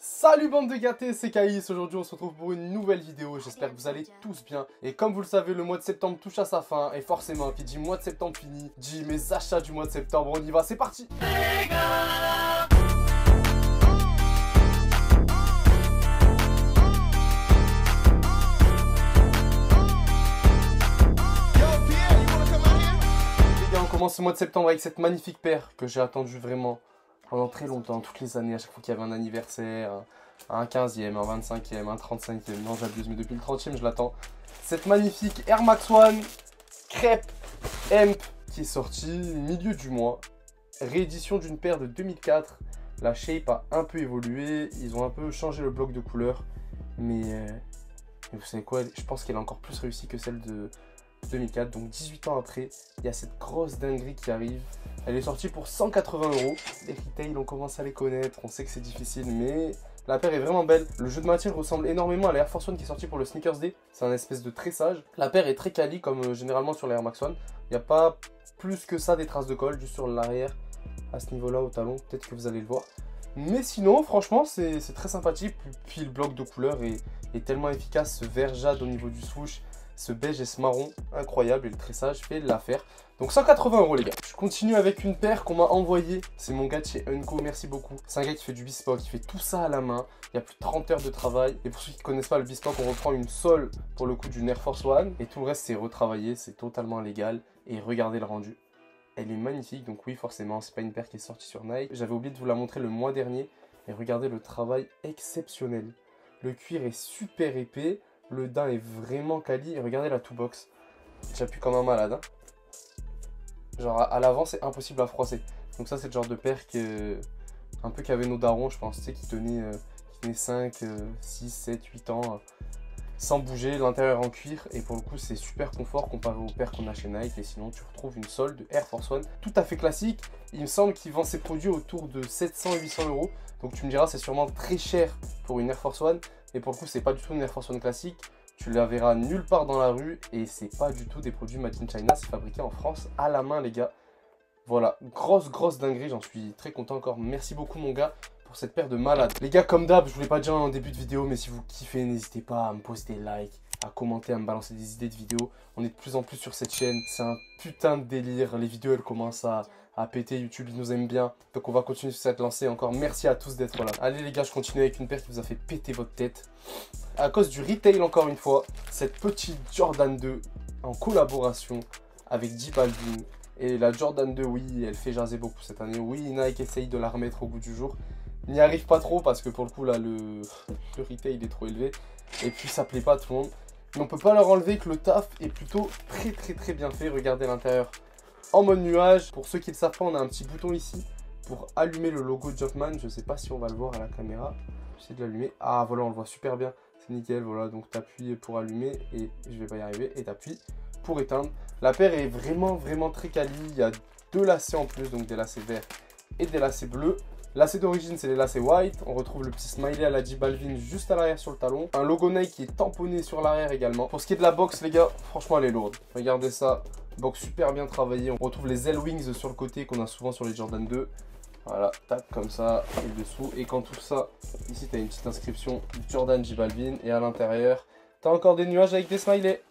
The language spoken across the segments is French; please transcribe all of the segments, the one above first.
Salut bande de gâtés, c'est Caïs. Aujourd'hui on se retrouve pour une nouvelle vidéo, j'espère que vous allez tous bien. Et comme vous le savez, le mois de septembre touche à sa fin. Et forcément, qui dit mois de septembre fini, dit mes achats du mois de septembre. On y va, c'est parti. Les gars, on commence ce mois de septembre avec cette magnifique paire que j'ai attendue vraiment pendant très longtemps, toutes les années, à chaque fois qu'il y avait un anniversaire, un 15e, un 25e, un 35e, non j'abuse, mais depuis le 30e je l'attends. Cette magnifique Air Max One crêpe Hemp qui est sortie milieu du mois, réédition d'une paire de 2004, la shape a un peu évolué, ils ont un peu changé le bloc de couleur, mais vous savez quoi, je pense qu'elle est encore plus réussie que celle de 2004, donc 18 ans après, il y a cette grosse dinguerie qui arrive. Elle est sortie pour 180 €. Les retails, on commence à les connaître, on sait que c'est difficile, mais la paire est vraiment belle. Le jeu de matière ressemble énormément à la Air Force One qui est sortie pour le Sneakers Day. C'est un espèce de tressage. La paire est très quali comme généralement sur la Air Max One. Il n'y a pas plus que ça des traces de colle, juste sur l'arrière, à ce niveau-là au talon. Peut-être que vous allez le voir. Mais sinon, franchement, c'est très sympathique. Puis le bloc de couleur est tellement efficace. Ce vert jade au niveau du swoosh, ce beige et ce marron, incroyable. Et le tressage fait l'affaire. Donc 180 € les gars. Je continue avec une paire qu'on m'a envoyée. C'est mon gars de chez Unco, merci beaucoup. C'est un gars qui fait du bespoke, qui fait tout ça à la main. Il y a plus de 30 heures de travail. Et pour ceux qui ne connaissent pas le bespoke, on reprend une sole pour le coup d'une Air Force One. Et tout le reste c'est retravaillé, c'est totalement légal. Et regardez le rendu. Elle est magnifique, donc oui forcément, c'est pas une paire qui est sortie sur Nike. J'avais oublié de vous la montrer le mois dernier. Et regardez le travail exceptionnel. Le cuir est super épais. Le daim est vraiment quali. Et regardez la two box. J'appuie comme un malade, hein. Genre à l'avant c'est impossible à froisser. Donc ça c'est le genre de paire que un peu qu'avaient nos darons je pense, tu sais, qui tenaient 5, 6, 7, 8 ans sans bouger, l'intérieur en cuir. Et pour le coup c'est super confort comparé aux paires qu'on a chez Nike. Et sinon tu retrouves une sole de Air Force One tout à fait classique. Il me semble qu'il vend ses produits autour de 700-800 €. Donc tu me diras c'est sûrement très cher pour une Air Force One. Mais pour le coup c'est pas du tout une Air Force One classique. Tu la verras nulle part dans la rue et c'est pas du tout des produits made in China, c'est fabriqué en France à la main les gars. Voilà, grosse dinguerie, j'en suis très content encore. Merci beaucoup mon gars pour cette paire de malades. Les gars, comme d'hab, je vous l'ai pas dit en début de vidéo, mais si vous kiffez, n'hésitez pas à me poster des likes, à commenter, à me balancer des idées de vidéos. On est de plus en plus sur cette chaîne, c'est un putain de délire. Les vidéos elles commencent à péter, YouTube il nous aime bien. Donc on va continuer sur cette lancée. Encore merci à tous d'être là. Allez les gars, je continue avec une paire qui vous a fait péter votre tête. À cause du retail encore une fois, cette petite Jordan 2 en collaboration avec J Balvin. Et la Jordan 2, oui, elle fait jaser beaucoup cette année. Oui, Nike essaye de la remettre au goût du jour. Il n'y arrive pas trop parce que pour le coup là, le retail est trop élevé. Et puis ça plaît pas à tout le monde. Mais on peut pas leur enlever que le taf est plutôt très bien fait. Regardez l'intérieur en mode nuage. Pour ceux qui ne le savent pas, on a un petit bouton ici pour allumer le logo Jumpman. Je sais pas si on va le voir à la caméra. J'essaie de l'allumer. Ah voilà, on le voit super bien. C'est nickel, voilà, donc tu appuies pour allumer et je vais pas y arriver, et tu appuies pour éteindre. La paire est vraiment très quali, il y a deux lacets en plus, donc des lacets verts et des lacets bleus. Lacets d'origine, c'est les lacets white, on retrouve le petit smiley à la J Balvin juste à l'arrière sur le talon. Un logo Nike qui est tamponné sur l'arrière également. Pour ce qui est de la box les gars, franchement elle est lourde. Regardez ça, box super bien travaillée. On retrouve les L-Wings sur le côté qu'on a souvent sur les Jordan 2. Voilà, tac, comme ça, et dessous. Et quand tout ça, ici, tu as une petite inscription Jordan J Balvin. Et à l'intérieur, tu as encore des nuages avec des smileys.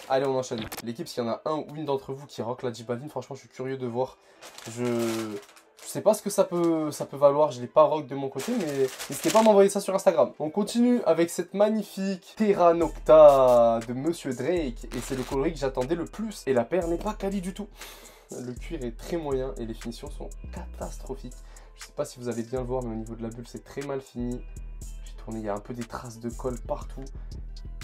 Allez, on enchaîne. L'équipe, s'il y en a un ou une d'entre vous qui rock la J Balvin, franchement, je suis curieux de voir. Je sais pas ce que ça peut valoir. Je l'ai pas rock de mon côté, mais n'hésitez pas à m'envoyer ça sur Instagram. On continue avec cette magnifique Terra Nocta de Monsieur Drake. Et c'est le coloris que j'attendais le plus. Et la paire n'est pas quali du tout. Le cuir est très moyen et les finitions sont catastrophiques. Je sais pas si vous allez bien le voir, mais au niveau de la bulle, c'est très mal fini. J'ai tourné, il y a un peu des traces de colle partout.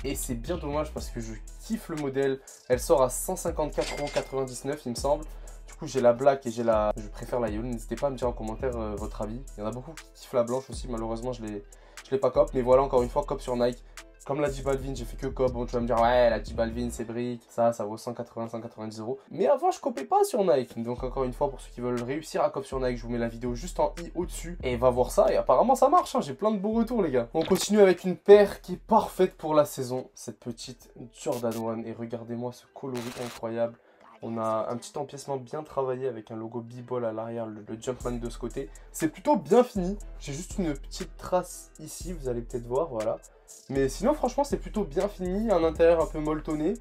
Et c'est bien dommage parce que je kiffe le modèle. Elle sort à 154,99 € il me semble. Du coup, j'ai la black et j'ai la... Je préfère la yellow. N'hésitez pas à me dire en commentaire votre avis. Il y en a beaucoup qui kiffent la blanche aussi. Malheureusement, je l'ai pas cop. Mais voilà, encore une fois, cop sur Nike. Comme la J Balvin, j'ai fait que cop. Bon, tu vas me dire, ouais, la J Balvin, c'est brique. Ça vaut 180-190 €. Mais avant, je copais pas sur Nike. Donc, encore une fois, pour ceux qui veulent réussir à cop sur Nike, je vous mets la vidéo juste en i au-dessus. Et va voir ça. Et apparemment, ça marche. Hein. J'ai plein de beaux retours, les gars. On continue avec une paire qui est parfaite pour la saison. Cette petite Jordan 1. Et regardez-moi ce coloris incroyable. On a un petit empiècement bien travaillé avec un logo B-Ball à l'arrière, le Jumpman de ce côté. C'est plutôt bien fini. J'ai juste une petite trace ici, vous allez peut-être voir, voilà. Mais sinon, franchement, c'est plutôt bien fini. Un intérieur un peu molletonné.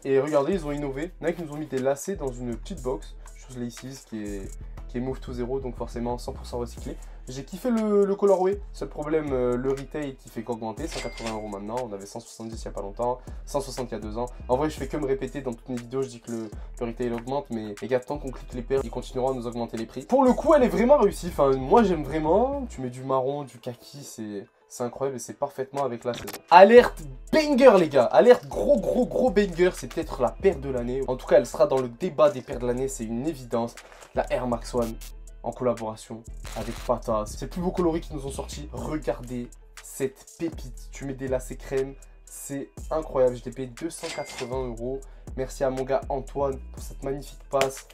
Et regardez, ils ont innové. Il y en a qui nous ont mis des lacets dans une petite box. Chose Laces qui est Move to Zero, donc forcément 100% recyclé. J'ai kiffé le colorway. Seul problème, le retail qui fait qu'augmenter. 180 € maintenant. On avait 170 il n'y a pas longtemps. 160 il y a 2 ans. En vrai, je fais que me répéter dans toutes mes vidéos. Je dis que le retail augmente. Mais les gars, tant qu'on clique les paires, ils continueront à nous augmenter les prix. Pour le coup, elle est vraiment réussie. Enfin, moi, j'aime vraiment. Tu mets du marron, du kaki, c'est incroyable et c'est parfaitement avec la saison. Alerte banger les gars, alerte gros banger, c'est peut-être la paire de l'année. En tout cas, elle sera dans le débat des paires de l'année, c'est une évidence. La Air Max One en collaboration avec Pata. C'est le plus beau coloris qui nous ont sorti. Regardez cette pépite. Tu mets des lacets crème, c'est incroyable. Je l'ai payé 280 €. Merci à mon gars Antoine pour cette magnifique passe.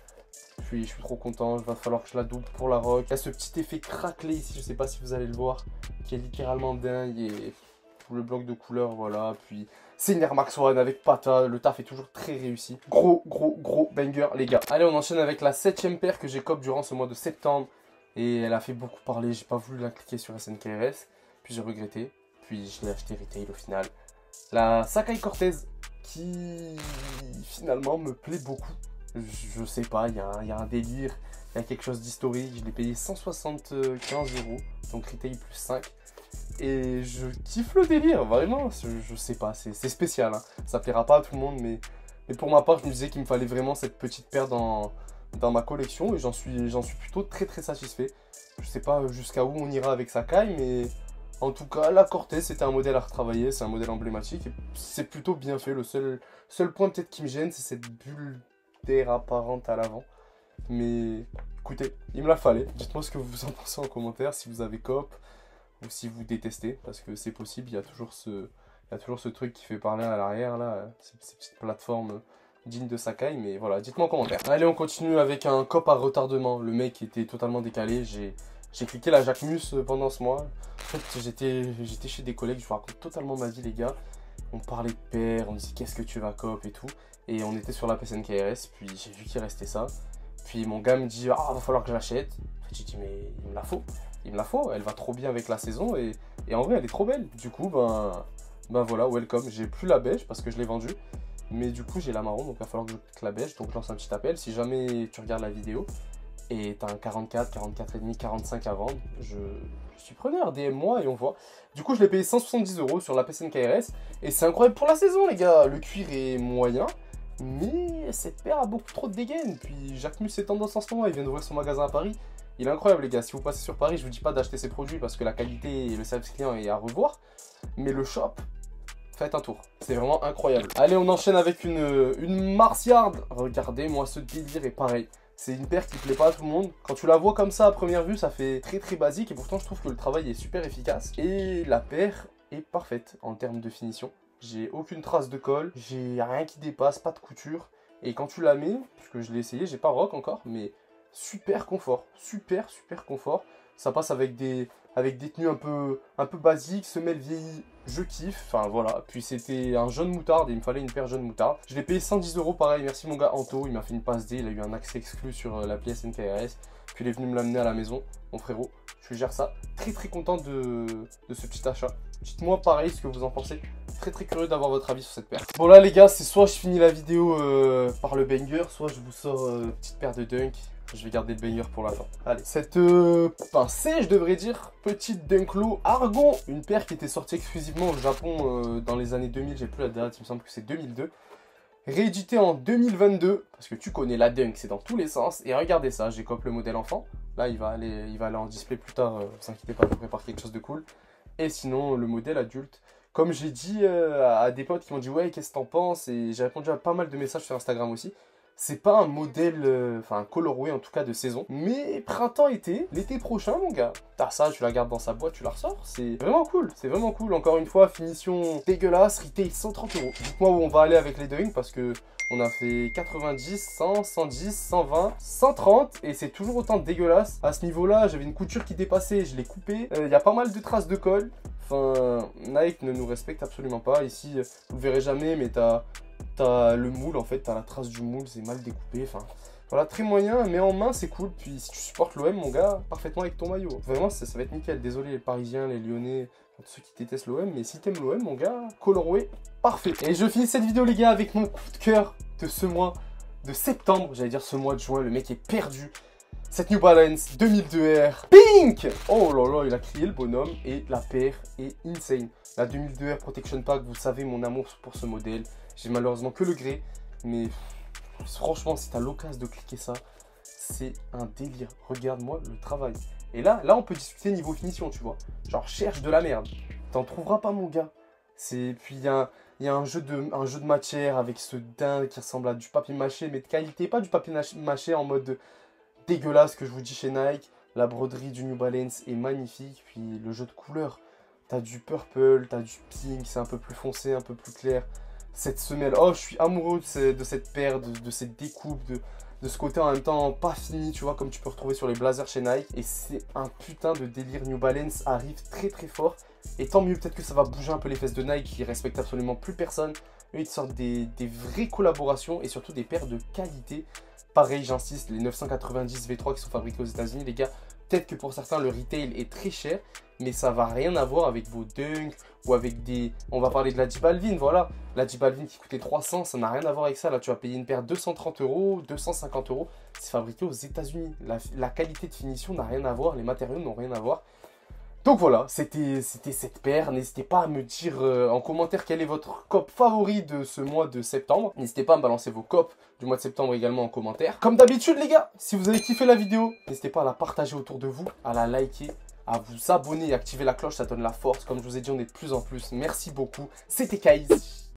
Je suis trop content, il va falloir que je la double pour la rock. Il y a ce petit effet craquelé ici, je sais pas si vous allez le voir, qui est littéralement dingue. Et le bloc de couleur, voilà. Puis c'est une Air Max One avec Pata, le taf est toujours très réussi. Gros banger les gars. Allez, on enchaîne avec la 7ème paire que j'ai cop durant ce mois de septembre. Et elle a fait beaucoup parler, j'ai pas voulu la cliquer sur SNKRS. Puis j'ai regretté, puis je l'ai acheté retail au final. La Sacai Cortez qui finalement me plaît beaucoup. Je sais pas, il y a un délire, il y a quelque chose d'historique. Je l'ai payé 175 €, donc retail plus 5. Et je kiffe le délire, vraiment. Je sais pas, c'est spécial. Hein. Ça plaira pas à tout le monde, mais pour ma part, je me disais qu'il me fallait vraiment cette petite paire dans ma collection. Et j'en suis plutôt très satisfait. Je sais pas jusqu'à où on ira avec Sacai, mais en tout cas, la Cortez, c'était un modèle à retravailler. C'est un modèle emblématique. Et c'est plutôt bien fait. Le seul point peut-être qui me gêne, c'est cette bulle d'air apparente à l'avant. Mais écoutez, il me la fallait. Dites-moi ce que vous en pensez en commentaire, si vous avez cop ou si vous détestez, parce que c'est possible, il y a toujours ce truc qui fait parler à l'arrière, là, ces petites plateformes dignes de Sacai, mais voilà, dites-moi en commentaire. Allez, on continue avec un cop à retardement. Le mec était totalement décalé, j'ai cliqué la Jacquemus pendant ce mois. En fait, j'étais chez des collègues, je vous raconte totalement ma vie les gars. On parlait de paires, on disait qu'est-ce que tu vas cop et tout. Et on était sur la PSNKRS, puis j'ai vu qu'il restait ça. Puis mon gars me dit, ah, va falloir que je l'achète. En fait, j'ai dit, mais il me la faut. Il me la faut, elle va trop bien avec la saison et en vrai, elle est trop belle. Du coup, ben voilà, welcome. J'ai plus la beige parce que je l'ai vendue. Mais du coup, j'ai la marron, donc il va falloir que je clique la beige. Donc je lance un petit appel. Si jamais tu regardes la vidéo et tu as un 44, 44,5, 45 à vendre, je suis preneur, DM-moi et on voit. Du coup, je l'ai payé 170 € sur la PSNKRS. Et c'est incroyable pour la saison, les gars. Le cuir est moyen. Mais cette paire a beaucoup trop de dégaine. Puis Jacquemus est tendance en ce moment, il vient d'ouvrir son magasin à Paris. Il est incroyable les gars, si vous passez sur Paris, je vous dis pas d'acheter ses produits parce que la qualité et le service client est à revoir. Mais le shop, faites un tour, c'est vraiment incroyable. Allez, on enchaîne avec une Martiard. Regardez, moi ce délire est pareil. C'est une paire qui plaît pas à tout le monde. Quand tu la vois comme ça à première vue, ça fait très basique. Et pourtant, je trouve que le travail est super efficace. Et la paire est parfaite en termes de finition. J'ai aucune trace de colle, j'ai rien qui dépasse, pas de couture. Et quand tu la mets, puisque je l'ai essayé, j'ai pas rock encore, mais super confort, super confort. Ça passe avec des tenues un peu basiques, semelle vieillie, je kiffe. Enfin voilà, puis c'était un jaune moutarde et il me fallait une paire jaune moutarde. Je l'ai payé 110 € pareil, merci mon gars Anto, il m'a fait une passe D, il a eu un accès exclu sur l'appli SNKRS. Puis il est venu me l'amener à la maison, mon frérot. Je gère ça. Très content de ce petit achat. Dites-moi pareil ce que vous en pensez. Très curieux d'avoir votre avis sur cette paire. Bon là les gars, c'est soit je finis la vidéo par le banger, soit je vous sors une petite paire de dunk. Je vais garder le banger pour la fin. Allez, cette pincée, je devrais dire, petite Dunklo Argon. Une paire qui était sortie exclusivement au Japon dans les années 2000, j'ai plus la date, il me semble que c'est 2002. Réédité en 2022, parce que tu connais la Dunk, c'est dans tous les sens. Et regardez ça, j'ai copié le modèle enfant. Là, il va aller en display plus tard, vous inquiétez pas, je prépare quelque chose de cool. Et sinon, le modèle adulte. Comme j'ai dit à des potes qui m'ont dit, ouais, qu'est-ce que t'en penses? Et j'ai répondu à pas mal de messages sur Instagram aussi. C'est pas un modèle, enfin un colorway en tout cas de saison. Mais printemps-été, l'été prochain mon gars. T'as ça, tu la gardes dans sa boîte, tu la ressors. C'est vraiment cool, c'est vraiment cool. Encore une fois, finition dégueulasse, retail 130 €. Dites-moi où on va aller avec les dunks parce que on a fait 90, 100, 110, 120, 130 et c'est toujours autant dégueulasse. À ce niveau-là, j'avais une couture qui dépassait, je l'ai coupée. Il y a pas mal de traces de colle. Enfin, Nike ne nous respecte absolument pas. Ici, vous le verrez jamais, mais t'as T'as le moule, en fait, t'as la trace du moule, c'est mal découpé, enfin... Voilà, très moyen, mais en main, c'est cool. Puis si tu supportes l'OM, mon gars, parfaitement avec ton maillot. Vraiment, ça va être nickel. Désolé les Parisiens, les Lyonnais, ceux qui détestent l'OM, mais si t'aimes l'OM, mon gars, colorway, parfait. Et je finis cette vidéo, les gars, avec mon coup de cœur de ce mois de septembre. J'allais dire ce mois de juin, le mec est perdu. Cette New Balance 2002R Pink. Oh là là, il a crié le bonhomme. Et la paire est insane. La 2002R Protection Pack, vous savez mon amour pour ce modèle. J'ai malheureusement que le grey, mais... franchement, si t'as l'occasion de cliquer ça, c'est un délire. Regarde-moi le travail. Et là, on peut discuter niveau finition, tu vois. Genre, cherche de la merde. T'en trouveras pas, mon gars. Puis, il y a un jeu de matière avec ce dingue qui ressemble à du papier mâché, mais de qualité. Pas du papier mâché en mode dégueulasse que je vous dis chez Nike. La broderie du New Balance est magnifique. Puis, le jeu de couleurs. T'as du purple, t'as du pink, c'est un peu plus foncé, un peu plus clair. Cette semelle, oh je suis amoureux de cette paire, de cette découpe, de ce côté en même temps pas fini, tu vois, comme tu peux retrouver sur les blazers chez Nike. Et c'est un putain de délire. New Balance arrive très très fort. Et tant mieux, peut-être que ça va bouger un peu les fesses de Nike qui respectent absolument plus personne. Eux, ils sortent des vraies collaborations et surtout des paires de qualité. Pareil, j'insiste, les 990 V3 qui sont fabriqués aux États-Unis, les gars, peut-être que pour certains, le retail est très cher, mais ça va rien avoir avec vos Dunk ou avec des... On va parler de la J Balvin, voilà. La J Balvin qui coûtait 300, ça n'a rien à voir avec ça. Là, tu vas payer une paire 230 €, 250 €. C'est fabriqué aux États-Unis. La qualité de finition n'a rien à voir, les matériaux n'ont rien à voir. Donc voilà, c'était cette paire. N'hésitez pas à me dire en commentaire quel est votre cop favori de ce mois de septembre. N'hésitez pas à me balancer vos cops du mois de septembre également en commentaire. Comme d'habitude les gars, si vous avez kiffé la vidéo, n'hésitez pas à la partager autour de vous, à la liker, à vous abonner et activer la cloche, ça donne la force. Comme je vous ai dit, on est de plus en plus. Merci beaucoup. C'était Kaiz.